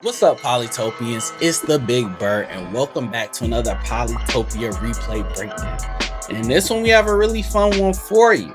What's up, Polytopians? It's the Big BURR, and welcome back to another Polytopia Replay breakdown. And in this one, we have a really fun one for you.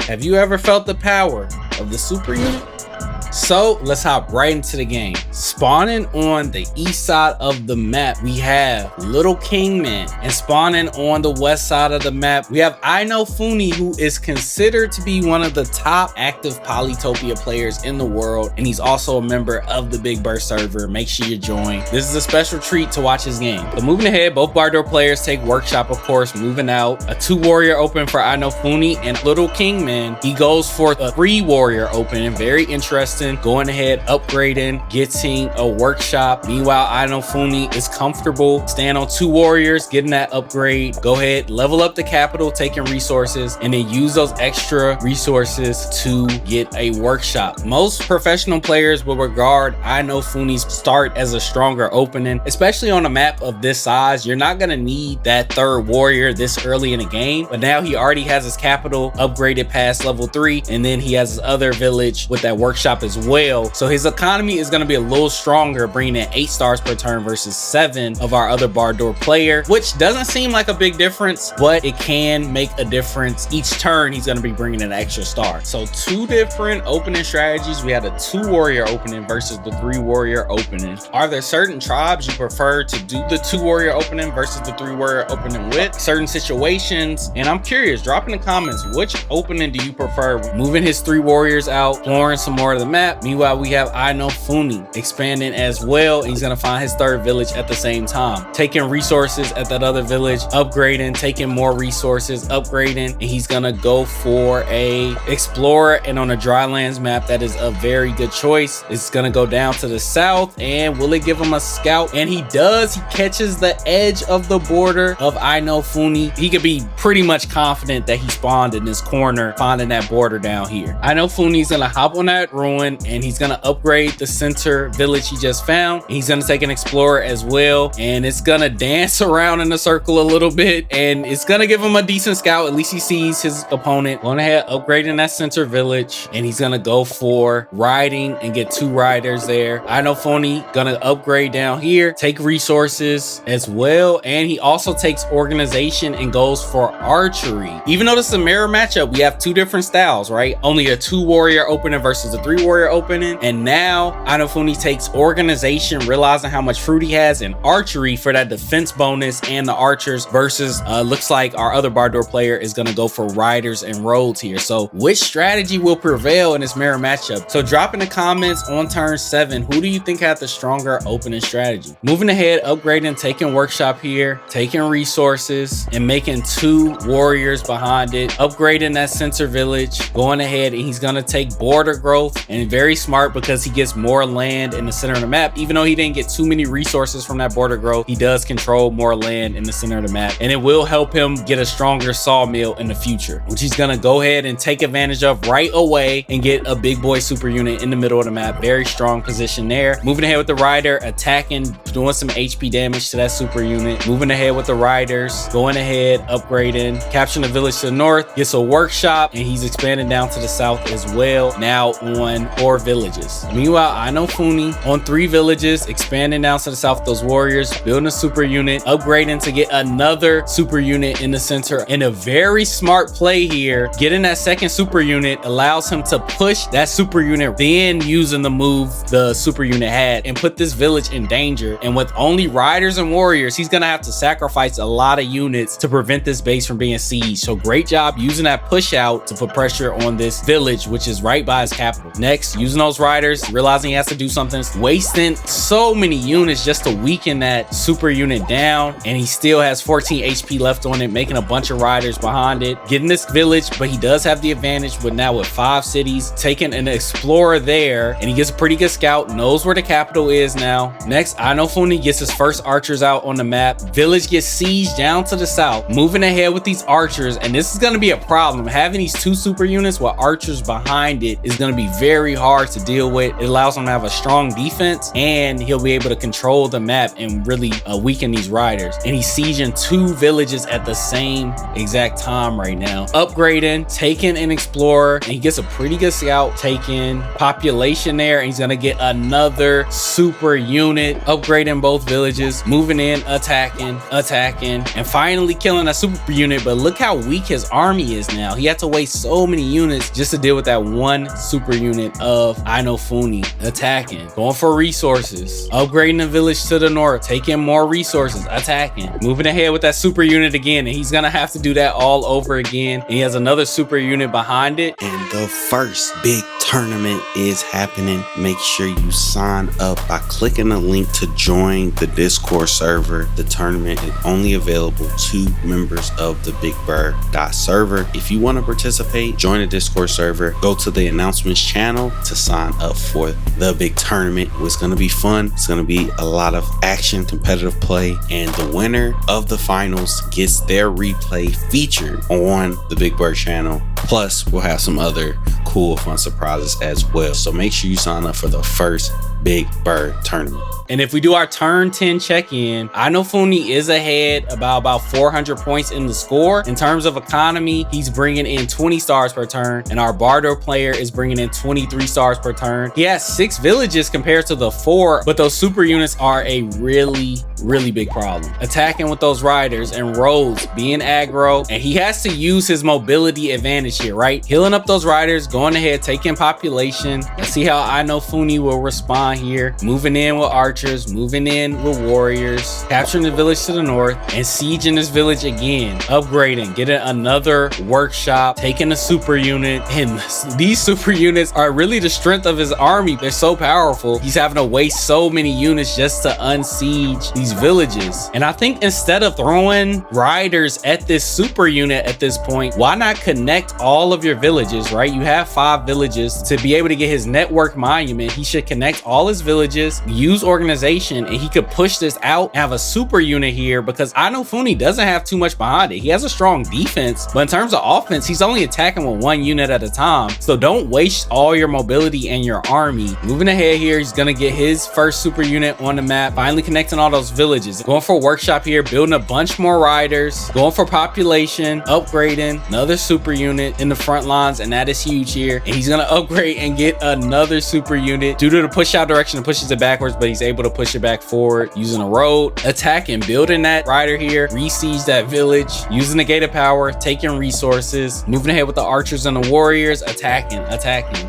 Have you ever felt the power of the super unit? So let's hop right into the game. Spawning on the east side of the map, we have littlekingman, and spawning on the west side of the map, we have Innofunni, who is considered to be one of the top active Polytopia players in the world, and he's also a member of the Big BURR server. Make sure you join. This is a special treat to watch his game. But moving ahead, both BURR players take workshop, of course. Moving out, a 2-warrior open for Innofunni, and littlekingman, he goes for a 3-warrior open. Very interesting. Going ahead, upgrading, getting a workshop. Meanwhile, Innofunni is comfortable staying on 2 warriors, getting that upgrade. Go ahead, level up the capital, taking resources, and then use those extra resources to get a workshop. Most professional players will regard Innofunni's start as a stronger opening, especially on a map of this size. You're not going to need that 3rd warrior this early in the game, but now he already has his capital upgraded past level 3, and then he has his other village with that workshop as well. So his economy is going to be a little stronger, bringing in 8 stars per turn versus 7 of our other BURR player, which doesn't seem like a big difference, but it can make a difference. Each turn he's going to be bringing an extra star. So 2 different opening strategies. We had a 2-warrior opening versus the 3-warrior opening. Are there certain tribes you prefer to do the 2-warrior opening versus the 3-warrior opening with? Certain situations, and I'm curious, drop in the comments, which opening do you prefer? Moving his 3 warriors out, exploring some more of the map. Meanwhile, we have Innofunni expanding as well. He's gonna find his 3rd village at the same time, taking resources at that other village, upgrading, taking more resources, upgrading, and he's gonna go for a explorer. And on a drylands map, that is a very good choice. It's gonna go down to the south, and will it give him a scout? And he does. He catches the edge of the border of Innofunni. He could be pretty much confident that he spawned in this corner, finding that border down here. Innofunni's gonna hop on that ruin, and he's gonna upgrade the center village he just found. He's gonna take an explorer as well, and it's gonna dance around in a circle a little bit, and it's gonna give him a decent scout. At least he sees his opponent. Going ahead, upgrading that center village, and he's gonna go for riding and get 2 riders there. Innofunni gonna upgrade down here, take resources as well, and he also takes organization and goes for archery. Even though this is a mirror matchup, we have 2 different styles, right? Only a 2-warrior opening versus a 3-warrior opening, and now Innofunni takes organization, realizing how much fruit he has, in archery for that defense bonus and the archers versus looks like our other BURR player is going to go for riders and roads here. So which strategy will prevail in this mirror matchup? So drop in the comments on turn 7, who do you think had the stronger opening strategy? Moving ahead, upgrading, taking workshop here, taking resources, and making 2 warriors behind it, upgrading that center village, going ahead, and he's going to take border growth. And very smart, because he gets more land in the center of the map. Even though he didn't get too many resources from that border growth, he does control more land in the center of the map, and it will help him get a stronger sawmill in the future, which he's gonna go ahead and take advantage of right away and get a big boy super unit in the middle of the map. Very strong position there. Moving ahead with the rider, attacking, doing some HP damage to that super unit. Moving ahead with the riders, going ahead, upgrading, capturing the village to the north, gets a workshop, and he's expanding down to the south as well, now on 4 villages. Meanwhile, Innofunni on 3 villages, expanding down to the south with those warriors, building a super unit, upgrading to get another super unit in the center. And a very smart play here, getting that 2nd super unit allows him to push that super unit, then using the move the super unit had, and put this village in danger. And with only riders and warriors, he's gonna have to sacrifice a lot of units to prevent this base from being sieged. So great job using that push out to put pressure on this village, which is right by his capital. Next, using those riders, realizing he has to do something, wasting so many units just to weaken that super unit down, and he still has 14 HP left on it, making a bunch of riders behind it, getting this village. But he does have the advantage, but now with 5 cities, taking an explorer there, and he gets a pretty good scout, knows where the capital is now. Next, Innofunni gets his first archers out on the map. Village gets sieged down to the south, moving ahead with these archers, and this is going to be a problem. Having these 2 super units with archers behind it is going to be very very hard to deal with. It allows him to have a strong defense, and he'll be able to control the map and really weaken these riders. And he's sieging 2 villages at the same exact time right now. Upgrading, taking an explorer, and he gets a pretty good scout, taking population there, and he's gonna get another super unit, upgrading both villages, moving in, attacking, and finally killing a super unit. But look how weak his army is now. He had to waste so many units just to deal with that one super unit of Innofunni. Attacking, going for resources, upgrading the village to the north, taking more resources, attacking, moving ahead with that super unit again, and he's gonna have to do that all over again. And he has another super unit behind it. And the first big tournament is happening. Make sure you sign up by clicking the link to join the Discord server. The tournament is only available to members of the Big BURR server. If you want to participate, join the Discord server. Go to the announcements channel to sign up for the big tournament. It's going to be fun. It's going to be a lot of action, competitive play, and the winner of the finals gets their replay featured on the Big BURR channel. Plus, we'll have some other cool, fun surprises as well. So make sure you sign up for the first Big BURR tournament. And if we do our turn 10 check-in, Innofunni is ahead about 400 points in the score. In terms of economy, he's bringing in 20 stars per turn, and our Bardo player is bringing in 23 stars per turn. He has 6 villages compared to the 4, but those super units are a really big problem. Attacking with those riders and roads, being aggro, and he has to use his mobility advantage here, right? Healing up those riders, going ahead, taking population. Let's see how Innofunni will respond here. Moving in with archers, moving in with warriors, capturing the village to the north, and sieging this village again. Upgrading, getting another workshop, taking a super unit, and these super units are really the strength of his army. They're so powerful. He's having to waste so many units just to unsiege these villages. And I think instead of throwing riders at this super unit at this point, why not connect all of your villages, right? You have 5 villages. To be able to get his network monument, he should connect all his villages, use organization, and he could push this out and have a super unit here, because Innofunni doesn't have too much behind it. He has a strong defense, but in terms of offense, he's only attacking with 1 unit at a time. So don't waste all your mobility and your army. Moving ahead here, he's gonna get his first super unit on the map, finally connecting all those villages, going for a workshop here, building a bunch more riders, going for population, upgrading another super unit in the front lines, and that is huge here. And he's gonna upgrade and get another super unit. Due to the push out direction, it pushes it backwards, but he's able to push it back forward using a road, attacking, building that rider here, re-siege that village, using the gate of power, taking resources, moving ahead with the archers and the warriors, attacking,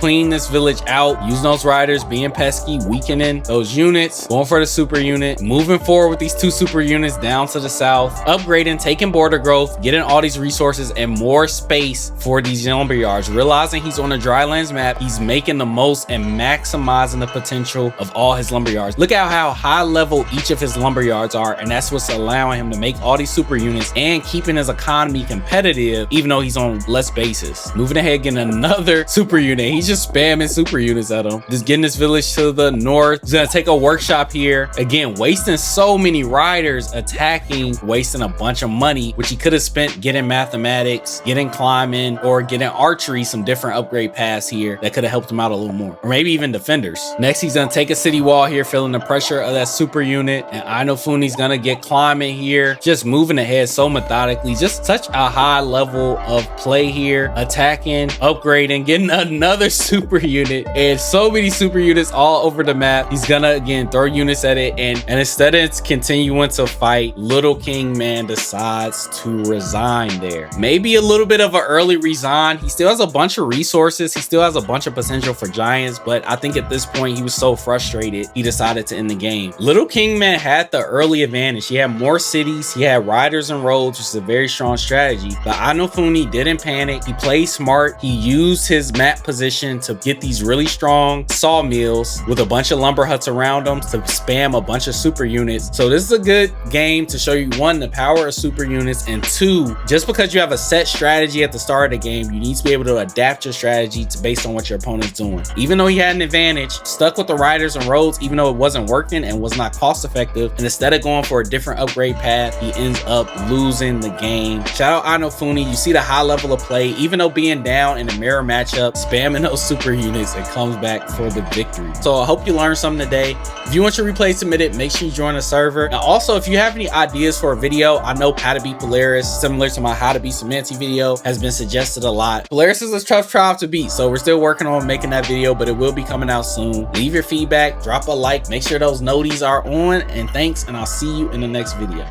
cleaning this village out, using those riders, being pesky, weakening those units, going for the super unit, moving forward with these 2 super units down to the south, upgrading, taking border growth, getting all these resources and more space for these lumberyards. Realizing he's on a drylands map, he's making the most and maximizing the potential of all his lumberyards. Look at how high level each of his lumberyards are, and that's what's allowing him to make all these super units and keeping his economy competitive even though he's on less bases. Moving ahead, getting another super unit. He's just spamming super units at him. Just getting this village to the north. He's gonna take a workshop here. Again, wasting so many riders, attacking, wasting a bunch of money, which he could have spent getting mathematics, getting climbing, or getting archery, some different upgrade paths here that could have helped him out a little more. Or maybe even defenders. Next, he's gonna take a city wall here, feeling the pressure of that super unit, and Innofunni's gonna get climbing here, just moving ahead so methodically. Just such a high level of play here, attacking, upgrading, getting another super unit, and so many super units all over the map. He's gonna again throw units at it, and instead of continuing to fight, littlekingman decides to resign there. Maybe a little bit of an early resign. He still has a bunch of resources, he still has a bunch of potential for giants, but I think at this point he was so frustrated he decided to end the game. Littlekingman had the early advantage. He had more cities, he had riders and roads, which is a very strong strategy, but Innofunni didn't panic. He played smart. He used his map position to get these really strong sawmills with a bunch of lumber huts around them to spam a bunch of super units. So this is a good game to show you, 1, the power of super units, and 2, just because you have a set strategy at the start of the game, you need to be able to adapt your strategy based on what your opponent's doing. Even though he had an advantage, stuck with the the riders and roads even though it wasn't working and was not cost effective, and instead of going for a different upgrade path, he ends up losing the game. Shout out Innofunni, you see the high level of play, even though being down in the mirror matchup, spamming those super units and comes back for the victory. So I hope you learned something today. If you want your replay submitted, make sure you join the server. And also, if you have any ideas for a video, I know how to beat Polaris, similar to my how to beat Semanti video, has been suggested a lot. Polaris is a tough trial to beat, so we're still working on making that video, but it will be coming out soon. Leave your feedback, drop a like, make sure those noties are on, and thanks, and I'll see you in the next video.